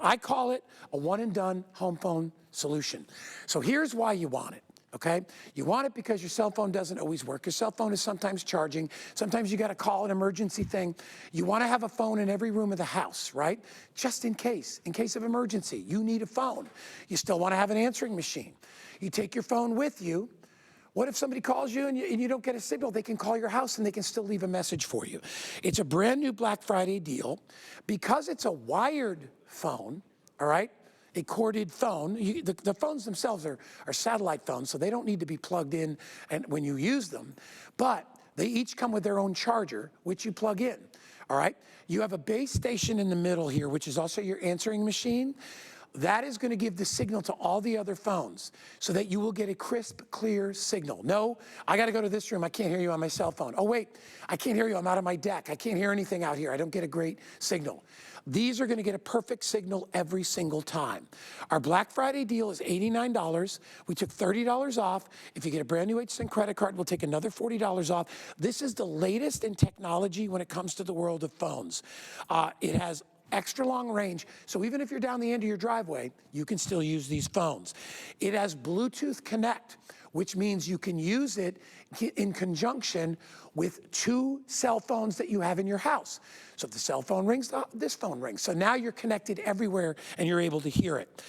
I call it a one and done home phone solution. So here's why you want it. Okay? You want it because your cell phone doesn't always work. Your cell phone is sometimes charging. Sometimes you got to call an emergency thing. You want to have a phone in every room of the house, right? Just in case of emergency, you need a phone. You still want to have an answering machine. You take your phone with you. What if somebody calls you and you don't get a signal? They can call your house and they can still leave a message for you. It's a brand new Black Friday deal. Because it's a wired phone, all right? A corded phone. The phones themselves are satellite phones, so they don't need to be plugged in and when you use them. But they each come with their own charger, which you plug in, all right? You have a base station in the middle here, which is also your answering machine. That is going to give the signal to all the other phones so that you will get a crisp, clear signal. No, I got to go to this room. I can't hear you on my cell phone. Oh, wait, I can't hear you. I'm out on my deck. I can't hear anything out here. I don't get a great signal. These are going to get a perfect signal every single time. Our Black Friday deal is $89. We took $30 off. If you get a brand new HSN credit card, we'll take another $40 off. This is the latest in technology when it comes to the world of phones. It has extra long range, so even if you're down the end of your driveway, you can still use these phones. It has Bluetooth Connect, which means you can use it in conjunction with 2 cell phones that you have in your house. So if the cell phone rings, this phone rings. So now you're connected everywhere and you're able to hear it.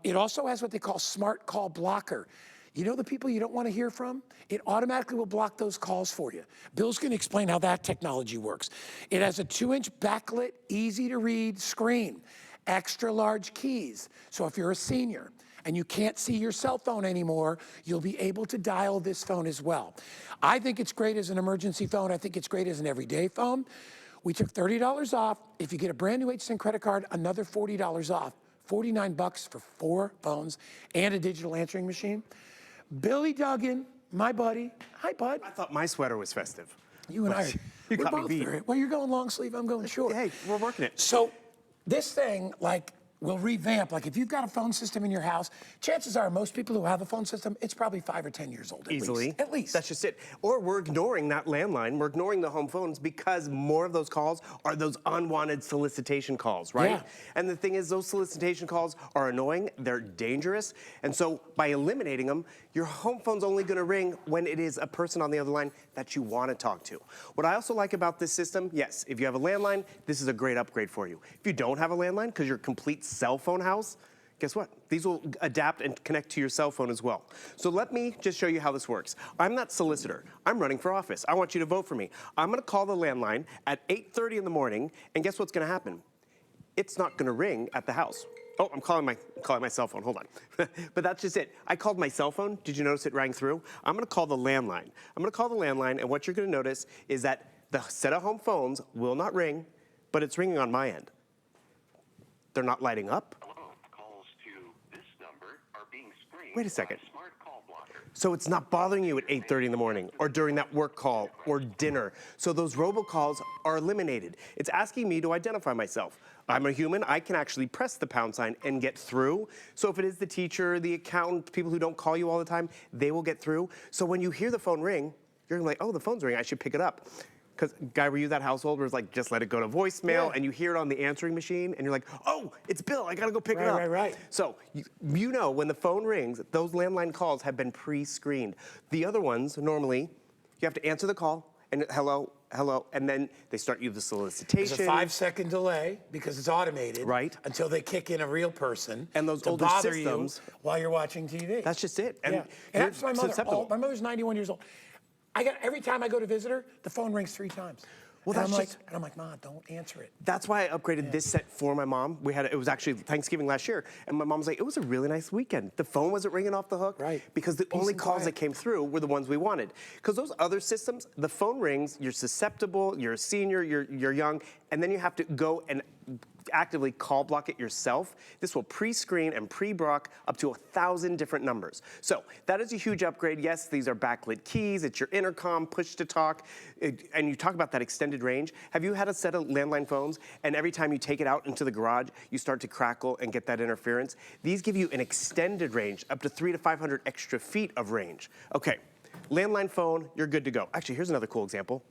It also has what they call Smart Call Blocker. You know the people you don't want to hear from? It automatically will block those calls for you. Bill's going to explain how that technology works. It has a 2-inch backlit, easy-to-read screen, extra large keys. So if you're a senior and you can't see your cell phone anymore, you'll be able to dial this phone as well. I think it's great as an emergency phone. I think it's great as an everyday phone. We took $30 off. If you get a brand new HSN credit card, another $40 off. $49 for 4 phones and a digital answering machine. Billy Duggan, my buddy. Hi, bud. I thought my sweater was festive. You and I, You we're got me both beat. very, well, you're going long sleeve, I'm going short. Hey, we're working it. So this thing, like, will revamp. Like, if you've got a phone system in your house, chances are most people who have a phone system, it's probably 5 or 10 years old at Easily. least. At least. That's just it. Or we're ignoring that landline. We're ignoring the home phones because more of those calls are those unwanted solicitation calls, right? Yeah. And the thing is, those solicitation calls are annoying. They're dangerous. And so by eliminating them, your home phone's only going to ring when it is a person on the other line that you want to talk to. What I also like about this system, yes, if you have a landline, this is a great upgrade for you. If you don't have a landline because you're a complete cell phone house, guess what? These will adapt and connect to your cell phone as well. So let me just show you how this works. I'm not solicitor. I'm running for office. I want you to vote for me. I'm going to call the landline at 8:30 in the morning, and guess what's going to happen? It's not going to ring at the house. Oh, I'm calling my cell phone. Hold on. But that's just it. I called my cell phone. Did you notice it rang through? I'm going to call the landline. I'm going to call the landline, and what you're going to notice is that the set of home phones will not ring, but it's ringing on my end. They're not lighting up. Calls to this number are being screened. Wait a second. by Smart Call Blocker. So it's not bothering you at 8:30 in the morning or during that work call or dinner. So those robocalls are eliminated. It's asking me to identify myself. I'm a human. I can actually press the pound sign and get through. So if it is the teacher, the accountant, people who don't call you all the time, they will get through. So when you hear the phone ring, you're like, oh, the phone's ringing. I should pick it up. Because, Guy, were you that household where it's like, just let it go to voicemail, and you hear it on the answering machine, and you're like, oh, it's Bill, I gotta go pick it up. Right. So, you know, when the phone rings, those landline calls have been pre-screened. The other ones, normally, you have to answer the call, and hello, and then they start you the solicitation. There's a 5-second delay because it's automated. Right. Until they kick in a real person. And those to older bother systems. you while you're watching TV. That's just it. And you're that's my mother. susceptible. My mother's 91 years old. Every time I go to visit her, the phone rings 3 times. Well, and that's I'm like, Ma, don't answer it. That's why I upgraded this set for my mom. It was actually Thanksgiving last year, and my mom was like, it was a really nice weekend. The phone wasn't ringing off the hook. Right. Because the only and calls quiet. that came through were the ones we wanted. Because those other systems, the phone rings, you're susceptible, you're a senior, you're young, and then you have to go and actively call block it yourself. This will pre-screen and pre-block up to 1,000 different numbers. So that is a huge upgrade. Yes, these are backlit keys. It's your intercom, push to talk. And you talk about that extended range. Have you had a set of landline phones and every time you take it out into the garage, you start to crackle and get that interference? These give you an extended range, up to 300 to 500 extra feet of range. Okay, landline phone, you're good to go. Actually, here's another cool example.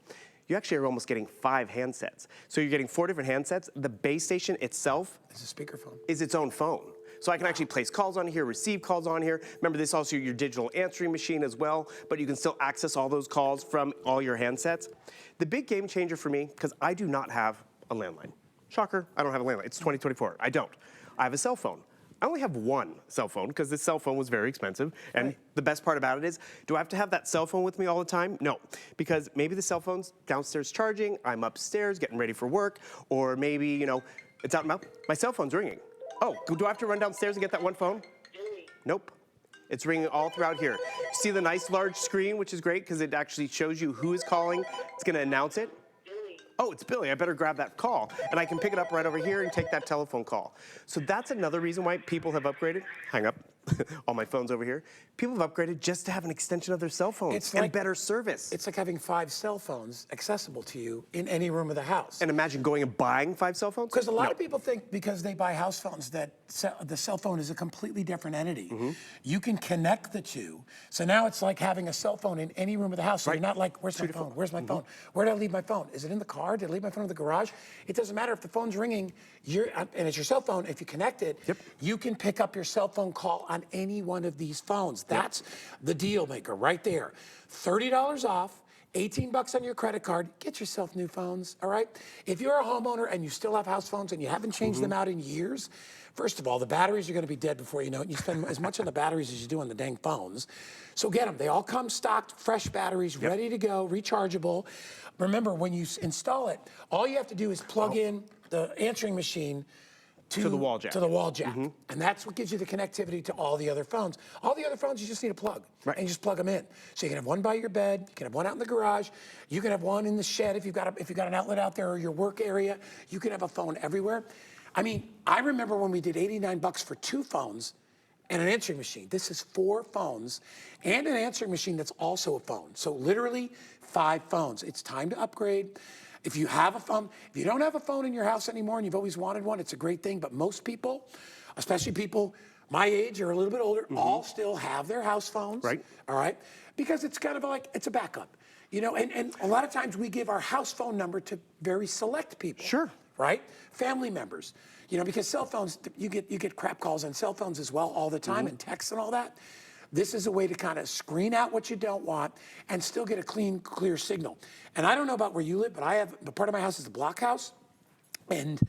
you actually are almost getting 5 handsets. So you're getting 4 different handsets. The base station itself It's a speakerphone. is its own phone. So I can actually place calls on here, receive calls on here. Remember, this is also your digital answering machine as well, but you can still access all those calls from all your handsets. The big game changer for me, because I do not have a landline. Shocker, I don't have a landline. It's 2024. I don't. I have a cell phone. I only have one cell phone because this cell phone was very expensive. And Right. the best part about it is, do I have to have that cell phone with me all the time? No, because maybe the cell phone's downstairs charging, I'm upstairs getting ready for work, or maybe, you know, it's out and about. My cell phone's ringing. Oh, do I have to run downstairs and get that one phone? Nope. It's ringing all throughout here. See the nice large screen, which is great because it actually shows you who is calling. It's gonna announce it. Oh, it's Billy, I better grab that call. And I can pick it up right over here and take that telephone call. So that's another reason why people have upgraded. Hang up, all my phones over here. People have upgraded just to have an extension of their cell phones It's and like- better service. It's like having 5 cell phones accessible to you in any room of the house. And imagine going and buying 5 cell phones. Because a lot No. of people think because they buy house phones that the cell phone is a completely different entity. Mm-hmm. You can connect the two. So now it's like having a cell phone in any room of the house. So Right. you're not like, where's my phone? Where's my phone? Where did I leave my phone? Is it in the car? Did I leave my phone in the garage? It doesn't matter if the phone's ringing, and it's your cell phone. If you connect it, you can pick up your cell phone call on any one of these phones. That's the deal maker right there. $30 off. $18 on your credit card, get yourself new phones, all right? If you're a homeowner and you still have house phones and you haven't changed them out in years, first of all, the batteries are gonna be dead before you know it. You spend as much on the batteries as you do on the dang phones. So get them. They all come stocked, fresh batteries, ready to go, rechargeable. Remember, when you install it, all you have to do is plug in the answering machine to the wall jack. To the wall jack. And that's what gives you the connectivity to all the other phones. All the other phones, you just need a plug. Right. And you just plug them in. So you can have one by your bed, you can have one out in the garage, you can have one in the shed if you've got an outlet out there or your work area. You can have a phone everywhere. I mean, I remember when we did $89 for 2 phones and an answering machine. This is 4 phones and an answering machine that's also a phone. So literally 5 phones. It's time to upgrade. If you have a phone, if you don't have a phone in your house anymore and you've always wanted one, it's a great thing. But most people, especially people my age or a little bit older, all still have their house phones. Right. All right. Because it's kind of like, it's a backup. You know, and a lot of times we give our house phone number to very select people. Sure. Right? Family members. You know, because cell phones, you get crap calls on cell phones as well all the time and texts and all that. This is a way to kind of screen out what you don't want and still get a clean, clear signal. And I don't know about where you live, but part of my house is a block house, and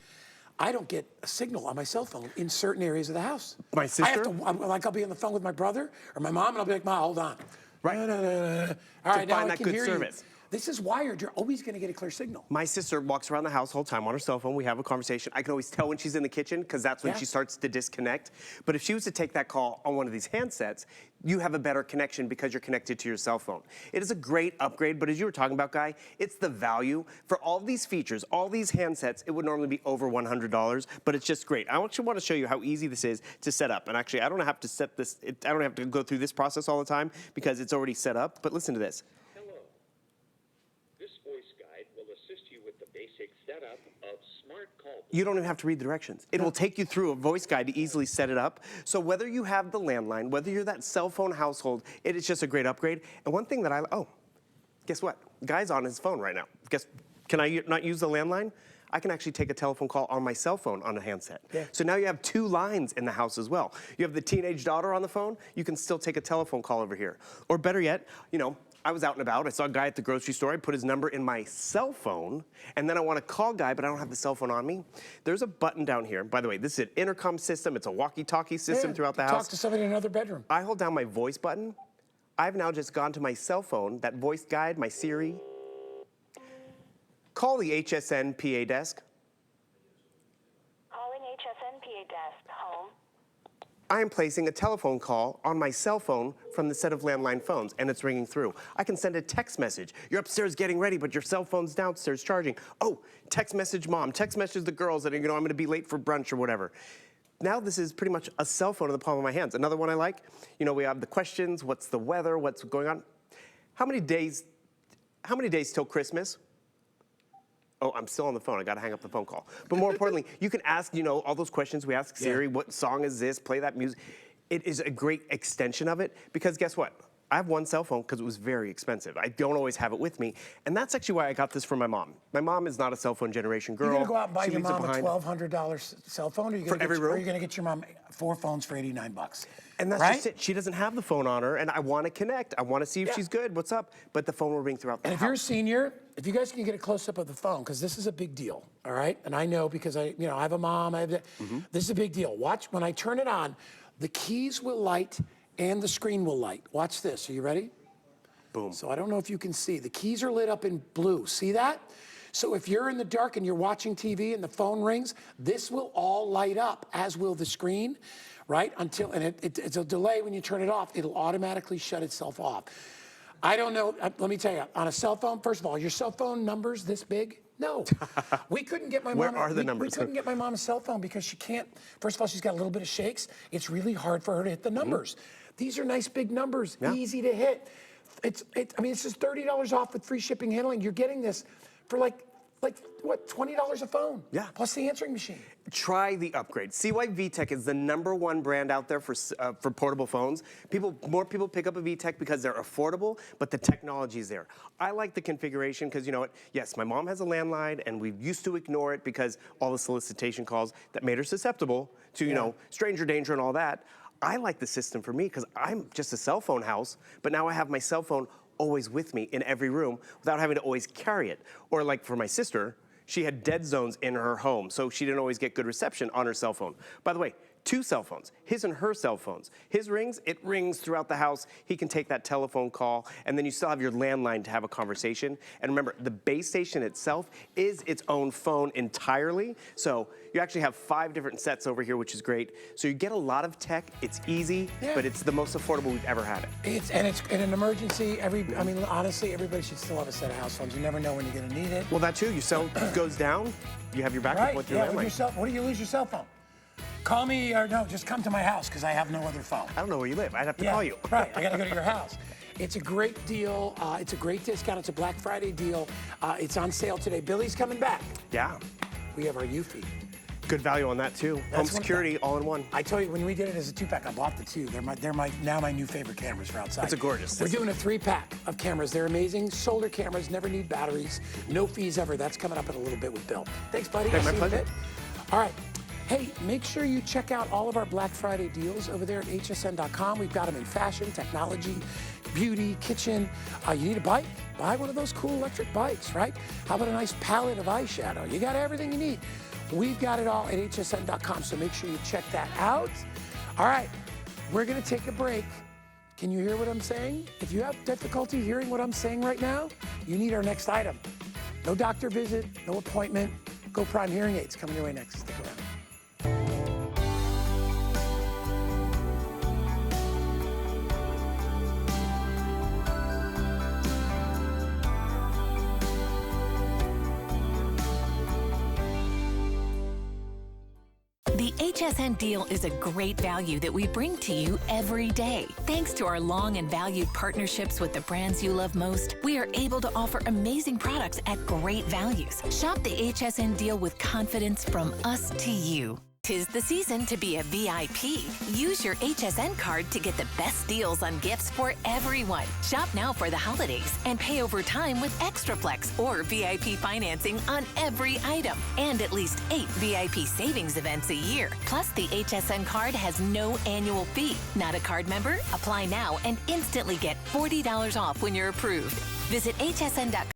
I don't get a signal on my cell phone in certain areas of the house. My sister? I'll be on the phone with my brother or my mom, and I'll be like, Ma, hold on. Right. No. All right, now find I that can good hear service. you. This is wired. You're always going to get a clear signal. My sister walks around the house the whole time on her cell phone. We have a conversation. I can always tell when she's in the kitchen because that's when Yeah. she starts to disconnect. But if she was to take that call on one of these handsets, you have a better connection because you're connected to your cell phone. It is a great upgrade, but as you were talking about, Guy, it's the value. For all these features, all these handsets, it would normally be over $100, but it's just great. I actually want to show you how easy this is to set up. And actually, I don't have to set this, I don't have to go through this process all the time because it's already set up, but listen to this. Hello. This voice guide will assist you with the basic setup of smart call. You don't even have to read the directions. It will take you through a voice guide to easily set it up. So whether you have the landline, whether you're that cell phone household, it is just a great upgrade. And one thing that guess what? Guy's on his phone right now. Can I not use the landline? I can actually take a telephone call on my cell phone on a handset. Yeah. So now you have 2 lines in the house as well. You have the teenage daughter on the phone, you can still take a telephone call over here. Or better yet, you know, I was out and about, I saw a guy at the grocery store, I put his number in my cell phone, and then I want to call Guy, but I don't have the cell phone on me. There's a button down here. By the way, this is an intercom system, it's a walkie-talkie system Yeah, throughout the talk house. to somebody in another bedroom. I hold down my voice button. I've now just gone to my cell phone, that voice guide, my Siri. Call the HSN PA desk. Calling HSNPA desk, home. I am placing a telephone call on my cell phone from the set of landline phones, and it's ringing through. I can send a text message. You're upstairs getting ready, but your cell phone's downstairs charging. Oh, text message mom, text message the girls that, I'm gonna be late for brunch or whatever. Now this is pretty much a cell phone in the palm of my hands. Another one I like, we have the questions, what's the weather, what's going on. How many days till Christmas? Oh, I'm still on the phone. I got to hang up the phone call. But more importantly, you can ask, all those questions we ask Siri. What song is this? Play that music. It is a great extension of it because guess what? I have one cell phone because it was very expensive. I don't always have it with me, and that's actually why I got this for my mom. My mom is not a cell phone generation girl. You're gonna go out and buy She your leaves it mom a behind. $1,200 cell phone, or you're gonna every or room? you're gonna get your mom 4 phones for $89. And that's right? just it. She doesn't have the phone on her, and I want to connect. I want to see if Yeah. she's good. What's up? But the phone will ring throughout the And if house. you're a senior, if you guys can get a close-up of the phone, because this is a big deal, all right? And I know because I have a mom. This is a big deal. Watch when I turn it on, the keys will light and the screen will light. Watch this. Are you ready? Boom. So I don't know if you can see. The keys are lit up in blue. See that? So if you're in the dark and you're watching TV and the phone rings, this will all light up, as will the screen, right? Until, and it's a delay when you turn it off. It'll automatically shut itself off. I don't know. Let me tell you, on a cell phone, first of all, your cell phone numbers this big? No. We couldn't get my mom. Where are the we numbers? couldn't get my mom a cell phone because she can't. First of all, she's got a little bit of shakes. It's really hard for her to hit the numbers. These are nice big numbers, easy to hit. I mean, it's just $30 off with free shipping handling. You're getting this for like what, $20 a phone? Yeah. Plus the answering machine. Try the upgrade. See why VTech is the #1 brand out there for portable phones. More people pick up a VTech because they're affordable, but the technology is there. I like the configuration because you know what? Yes, my mom has a landline, and we used to ignore it because all the solicitation calls that made her susceptible to stranger danger and all that. I like the system for me because I'm just a cell phone house, but now I have my cell phone always with me in every room without having to always carry it. Or like for my sister, she had dead zones in her home, so she didn't always get good reception on her cell phone. By the way, 2 cell phones, his and her cell phones. His rings, it rings throughout the house. He can take that telephone call, and then you still have your landline to have a conversation. And remember, the base station itself is its own phone entirely. So you actually have 5 different sets over here, which is great. So you get a lot of tech. It's easy, but it's the most affordable we've ever had it. It's in an emergency. I mean, honestly, everybody should still have a set of house phones. You never know when you're going to need it. Well, that too. Your cell goes down, you have your backup Right? with your Yeah, landline. with your cell. What do you lose your cell phone? Call me, or no, just come to my house because I have no other phone. I don't know where you live. I'd have to call you. Right, I got to go to your house. It's a great deal. It's a great discount. It's a Black Friday deal. It's on sale today. Billy's coming back. Yeah. We have our Eufy. Good value on that too. Home security, all in one. I told you, when we did it as a 2-pack, I bought the 2. They're now my new favorite cameras for outside. It's a gorgeous We're system. doing a 3-pack of cameras. They're amazing. Solar cameras, never need batteries. No fees ever. That's coming up in a little bit with Bill. Thanks, buddy. Hey, I'll my see you in a pleasure. bit. All right. Hey, make sure you check out all of our Black Friday deals over there at hsn.com. We've got them in fashion, technology, beauty, kitchen. You need a bike? Buy one of those cool electric bikes, right? How about a nice palette of eyeshadow? You got everything you need. We've got it all at hsn.com, so make sure you check that out. All right, we're going to take a break. Can you hear what I'm saying? If you have difficulty hearing what I'm saying right now, you need our next item. No doctor visit, no appointment. Go Prime Hearing Aids coming your way next. Stick around. The HSN deal is a great value that we bring to you every day. Thanks to our long and valued partnerships with the brands you love most, we are able to offer amazing products at great values. Shop the HSN deal with confidence from us to you. 'Tis the season to be a VIP. Use your HSN card to get the best deals on gifts for everyone. Shop now for the holidays and pay over time with ExtraFlex or VIP financing on every item. And at least 8 VIP savings events a year. Plus, the HSN card has no annual fee. Not a card member? Apply now and instantly get $40 off when you're approved. Visit hsn.com.